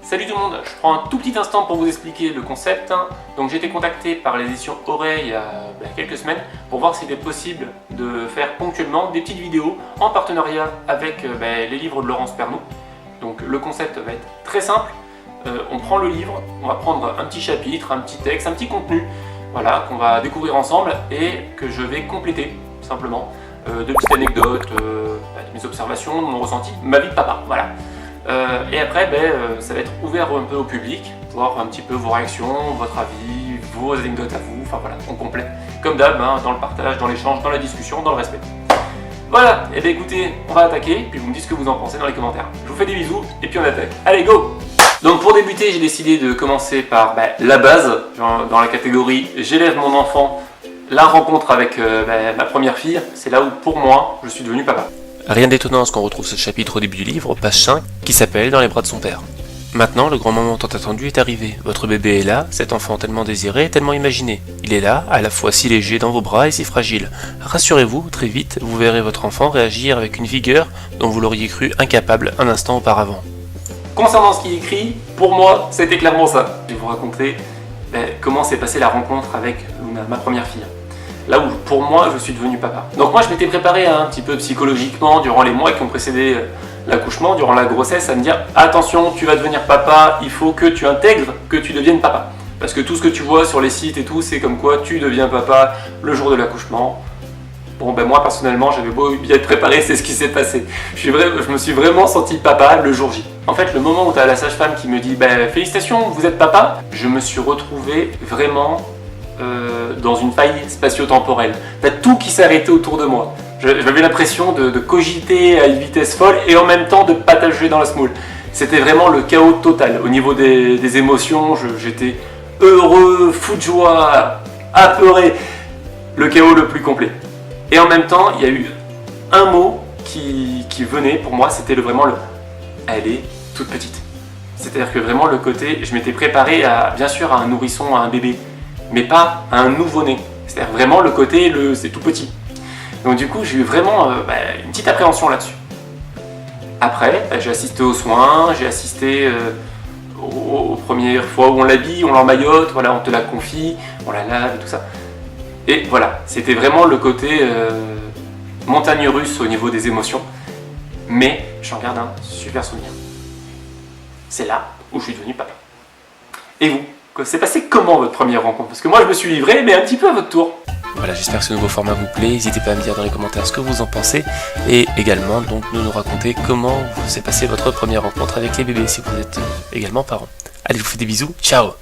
Salut tout le monde, je prends un tout petit instant pour vous expliquer le concept. Donc j'ai été contacté par l'édition Auray il y a quelques semaines pour voir s'il est possible de faire ponctuellement des petites vidéos en partenariat avec les livres de Laurence Pernoud. Donc le concept va être très simple, on prend le livre, on va prendre un petit chapitre, un petit texte, un petit contenu, voilà, qu'on va découvrir ensemble et que je vais compléter simplement de petites anecdotes, de mes observations, de mon ressenti, ma vie de papa, voilà. Et après, ça va être ouvert un peu au public, voir un petit peu vos réactions, votre avis, vos anecdotes à vous, enfin voilà, on complète. Comme d'hab, dans le partage, dans l'échange, dans la discussion, dans le respect. Voilà, et bien écoutez, on va attaquer, puis vous me dites ce que vous en pensez dans les commentaires. Je vous fais des bisous, et puis on attaque. Allez, go! Donc pour débuter, j'ai décidé de commencer par la base, dans la catégorie « J'élève mon enfant », la rencontre avec ma première fille, c'est là où pour moi, je suis devenu papa. Rien d'étonnant à ce qu'on retrouve ce chapitre au début du livre, page 5, qui s'appelle « Dans les bras de son père ». Maintenant, le grand moment tant attendu est arrivé. Votre bébé est là, cet enfant tellement désiré, tellement imaginé. Il est là, à la fois si léger dans vos bras et si fragile. Rassurez-vous, très vite, vous verrez votre enfant réagir avec une vigueur dont vous l'auriez cru incapable un instant auparavant. Concernant ce qui est écrit, pour moi, c'était clairement ça. Je vais vous raconter comment s'est passée la rencontre avec Luna, ma première fille. Là où, pour moi, je suis devenu papa. Donc moi, je m'étais préparé un petit peu psychologiquement durant les mois qui ont précédé l'accouchement, durant la grossesse, à me dire « Attention, tu vas devenir papa, il faut que tu intègres que tu deviennes papa. » Parce que tout ce que tu vois sur les sites et tout, c'est comme quoi tu deviens papa le jour de l'accouchement. Bon, moi, personnellement, j'avais beau bien être préparé, c'est ce qui s'est passé. Je me suis vraiment senti papa le jour J. En fait, le moment où tu as la sage-femme qui me dit « Félicitations, vous êtes papa », je me suis retrouvé vraiment dans une faille spatio-temporelle. T'as tout qui s'est arrêté autour de moi. J'avais l'impression de cogiter à une vitesse folle et en même temps de patager dans la semoule. C'était vraiment le chaos total. Au niveau des émotions, j'étais heureux, fou de joie, apeuré. Le chaos le plus complet. Et en même temps, il y a eu un mot qui venait pour moi, c'était vraiment elle est toute petite. C'est-à-dire que vraiment le côté, je m'étais préparé bien sûr à un nourrisson, à un bébé, mais pas à un nouveau-né. C'est-à-dire vraiment le côté, c'est tout petit. Donc du coup, j'ai eu vraiment une petite appréhension là-dessus. Après, j'ai assisté aux soins, j'ai assisté aux premières fois où on l'habille, on l'emmaillote, voilà, on te la confie, on la lave et tout ça. Et voilà, c'était vraiment le côté montagne russe au niveau des émotions. Mais j'en garde un super souvenir. C'est là où je suis devenu papa. Et vous ? C'est passé comment votre première rencontre? Parce que moi je me suis livré, mais un petit peu à votre tour. Voilà, j'espère que ce nouveau format vous plaît. N'hésitez pas à me dire dans les commentaires ce que vous en pensez. Et également, donc, nous raconter comment s'est passée votre première rencontre avec les bébés, si vous êtes également parents. Allez, je vous fais des bisous. Ciao!